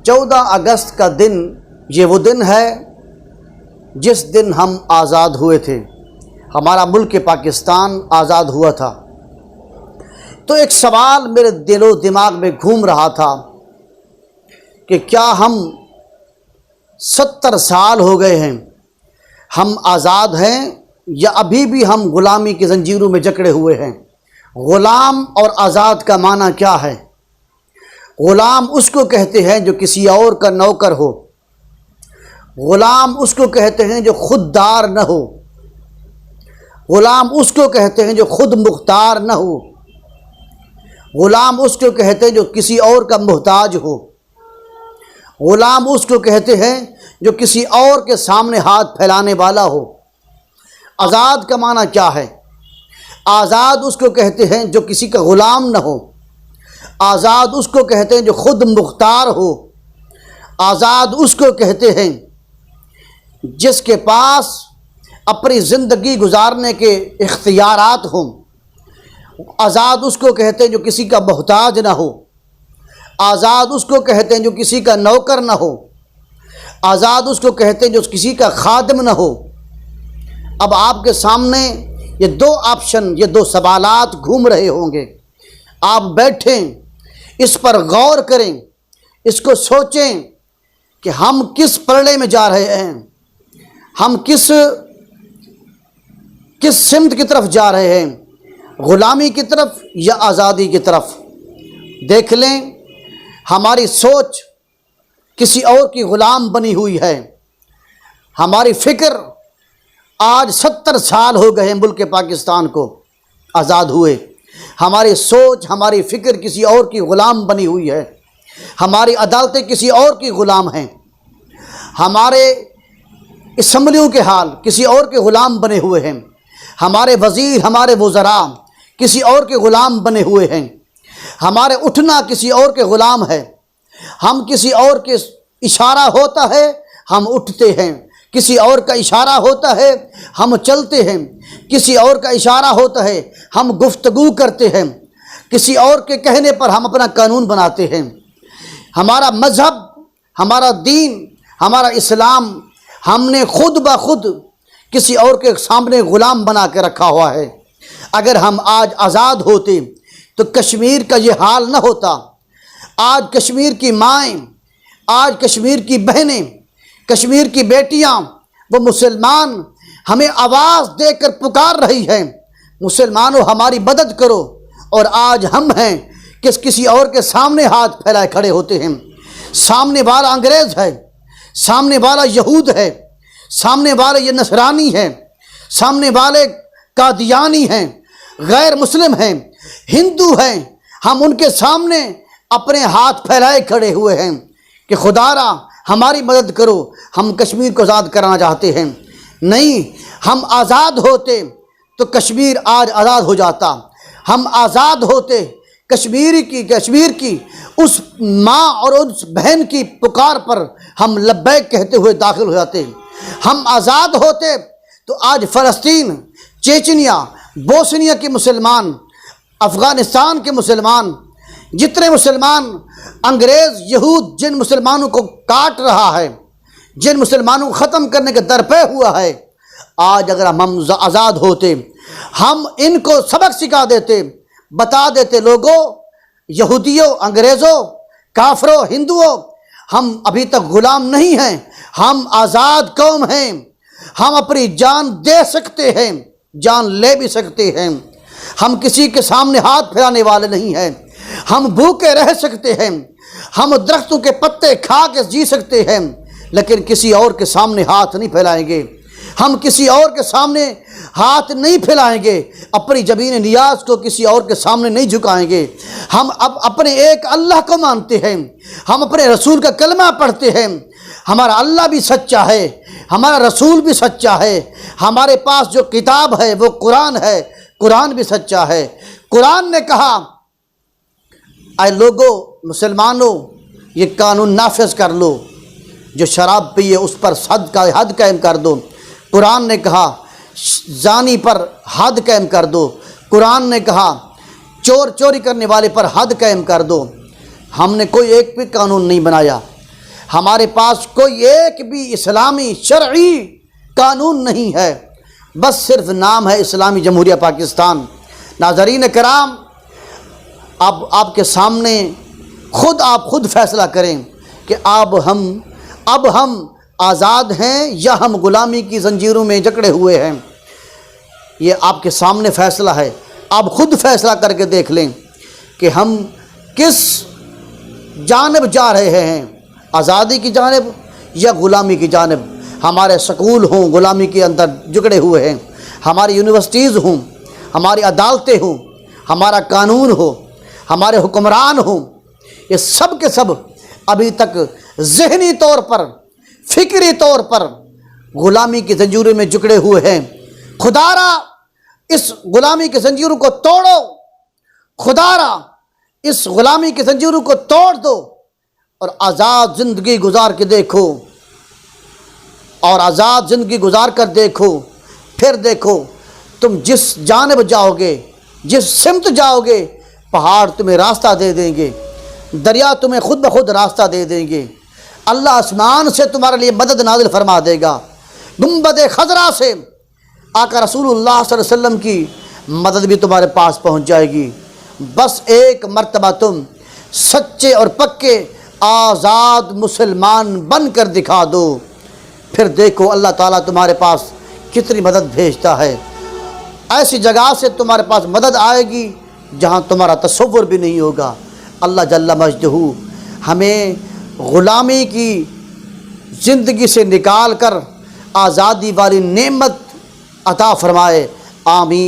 14 اگست کا دن یہ وہ دن ہے جس دن ہم آزاد ہوئے تھے، ہمارا ملک پاکستان آزاد ہوا تھا۔ تو ایک سوال میرے دل و دماغ میں گھوم رہا تھا کہ کیا ہم 70 سال ہو گئے ہیں، ہم آزاد ہیں یا ابھی بھی ہم غلامی کی زنجیروں میں جکڑے ہوئے ہیں؟ غلام اور آزاد کا معنی کیا ہے؟ غلام اس کو کہتے ہیں جو کسی اور کا نوکر ہو، غلام اس کو کہتے ہیں جو خوددار نہ ہو، غلام اس کو کہتے ہیں جو خود مختار نہ ہو، غلام اس کو کہتے ہیں جو کسی اور کا محتاج ہو، غلام اس کو کہتے ہیں جو کسی اور کے سامنے ہاتھ پھیلانے والا ہو۔ آزاد کا معنی کیا ہے؟ آزاد اس کو کہتے ہیں جو کسی کا غلام نہ ہو، آزاد اس کو کہتے ہیں جو خود مختار ہو، آزاد اس کو کہتے ہیں جس کے پاس اپنی زندگی گزارنے کے اختیارات ہوں، آزاد اس کو کہتے ہیں جو کسی کا محتاج نہ ہو، آزاد اس کو کہتے ہیں جو کسی کا نوکر نہ ہو، آزاد اس کو کہتے ہیں جو کسی کا خادم نہ ہو۔ اب آپ کے سامنے یہ دو آپشن، یہ دو سوالات گھوم رہے ہوں گے۔ آپ بیٹھیں، اس پر غور کریں، اس کو سوچیں کہ ہم کس پلڑے میں جا رہے ہیں، ہم کس سمت کی طرف جا رہے ہیں، غلامی کی طرف یا آزادی کی طرف؟ دیکھ لیں، ہماری سوچ کسی اور کی غلام بنی ہوئی ہے، ہماری فکر آج 70 سال ہو گئے ہیں ملک پاکستان کو آزاد ہوئے، ہماری سوچ ہماری فکر کسی اور کی غلام بنی ہوئی ہے، ہماری عدالتیں کسی اور کی غلام ہیں، ہمارے اسمبلیوں کے حال کسی اور کے غلام بنے ہوئے ہیں، ہمارے وزیر ہمارے وزراء کسی اور کے غلام بنے ہوئے ہیں، ہمارے اٹھنا کسی اور کے غلام ہے، ہم کسی اور کے اشارہ ہوتا ہے ہم اٹھتے ہیں، کسی اور کا اشارہ ہوتا ہے ہم چلتے ہیں، کسی اور کا اشارہ ہوتا ہے ہم گفتگو کرتے ہیں، کسی اور کے کہنے پر ہم اپنا قانون بناتے ہیں۔ ہمارا مذہب، ہمارا دین، ہمارا اسلام ہم نے خود بخود کسی اور کے سامنے غلام بنا کے رکھا ہوا ہے۔ اگر ہم آج آزاد ہوتے تو کشمیر کا یہ حال نہ ہوتا۔ آج کشمیر کی مائیں، آج کشمیر کی بہنیں، کشمیر کی بیٹیاں، وہ مسلمان ہمیں آواز دے کر پکار رہی ہیں، مسلمانوں ہماری مدد کرو، اور آج ہم ہیں کہ کسی اور کے سامنے ہاتھ پھیلائے کھڑے ہوتے ہیں۔ سامنے والا انگریز ہے، سامنے والا یہود ہے، سامنے والے یہ نصرانی ہیں، سامنے والے قادیانی ہیں، غیر مسلم ہیں، ہندو ہیں، ہم ان کے سامنے اپنے ہاتھ پھیلائے کھڑے ہوئے ہیں کہ خدارا ہماری مدد کرو، ہم کشمیر کو آزاد کرانا چاہتے ہیں۔ نہیں، ہم آزاد ہوتے تو کشمیر آج آزاد ہو جاتا، ہم آزاد ہوتے کشمیر کی اس ماں اور اس بہن کی پکار پر ہم لبیک کہتے ہوئے داخل ہو جاتے، ہم آزاد ہوتے تو آج فلسطین، چیچنیا، بوسنیا کے مسلمان، افغانستان کے مسلمان، جتنے مسلمان انگریز یہود جن مسلمانوں کو کاٹ رہا ہے، جن مسلمانوں کو ختم کرنے کے درپے ہوا ہے، آج اگر ہم آزاد ہوتے ہم ان کو سبق سکھا دیتے، بتا دیتے لوگوں، یہودیوں، انگریزوں، کافروں، ہندوؤں، ہم ابھی تک غلام نہیں ہیں، ہم آزاد قوم ہیں، ہم اپنی جان دے سکتے ہیں، جان لے بھی سکتے ہیں، ہم کسی کے سامنے ہاتھ پھیلانے والے نہیں ہیں، ہم بھوکے رہ سکتے ہیں، ہم درختوں کے پتے کھا کے جی سکتے ہیں، لیکن کسی اور کے سامنے ہاتھ نہیں پھیلائیں گے، ہم کسی اور کے سامنے ہاتھ نہیں پھیلائیں گے، اپنی جبین نیاز کو کسی اور کے سامنے نہیں جھکائیں گے۔ ہم اب اپنے ایک اللہ کو مانتے ہیں، ہم اپنے رسول کا کلمہ پڑھتے ہیں، ہمارا اللہ بھی سچا ہے، ہمارا رسول بھی سچا ہے، ہمارے پاس جو کتاب ہے وہ قرآن ہے، قرآن بھی سچا ہے۔ قرآن نے کہا اے لوگو، مسلمانوں، یہ قانون نافذ کر لو، جو شراب پیے اس پر حد قائم کر دو۔ قرآن نے کہا زانی پر حد قائم کر دو، قرآن نے کہا چوری کرنے والے پر حد قائم کر دو۔ ہم نے کوئی ایک بھی قانون نہیں بنایا، ہمارے پاس کوئی ایک بھی اسلامی شرعی قانون نہیں ہے، بس صرف نام ہے اسلامی جمہوریہ پاکستان۔ ناظرین کرام، اب آپ کے سامنے آپ خود فیصلہ کریں کہ اب ہم آزاد ہیں یا ہم غلامی کی زنجیروں میں جکڑے ہوئے ہیں۔ یہ آپ کے سامنے فیصلہ ہے، آپ خود فیصلہ کر کے دیکھ لیں کہ ہم کس جانب جا رہے ہیں، آزادی کی جانب یا غلامی کی جانب۔ ہمارے سکول ہوں غلامی کے اندر جکڑے ہوئے ہیں، ہماری یونیورسٹیز ہوں، ہماری عدالتیں ہوں، ہمارا قانون ہو، ہمارے حکمران ہوں، یہ سب کے سب ابھی تک ذہنی طور پر، فکری طور پر غلامی کی زنجیروں میں جکڑے ہوئے ہیں۔ خدارا اس غلامی کی زنجیروں کو توڑو، خدارا اس غلامی کی زنجیروں کو توڑ دو اور آزاد زندگی گزار کے دیکھو، اور آزاد زندگی گزار کر دیکھو، پھر دیکھو تم جس جانب جاؤ گے، جس سمت جاؤ گے، پہاڑ تمہیں راستہ دے دیں گے، دریا تمہیں خود بخود راستہ دے دیں گے، اللہ آسمان سے تمہارے لیے مدد نازل فرما دے گا، گنبد خضرا سے آقا رسول اللہ صلی اللہ علیہ وسلم کی مدد بھی تمہارے پاس پہنچ جائے گی۔ بس ایک مرتبہ تم سچے اور پکے آزاد مسلمان بن کر دکھا دو، پھر دیکھو اللہ تعالیٰ تمہارے پاس کتنی مدد بھیجتا ہے۔ ایسی جگہ سے تمہارے پاس مدد آئے گی جہاں تمہارا تصور بھی نہیں ہوگا۔ اللہ جل مجدہ ہمیں غلامی کی زندگی سے نکال کر آزادی والی نعمت عطا فرمائے، آمین۔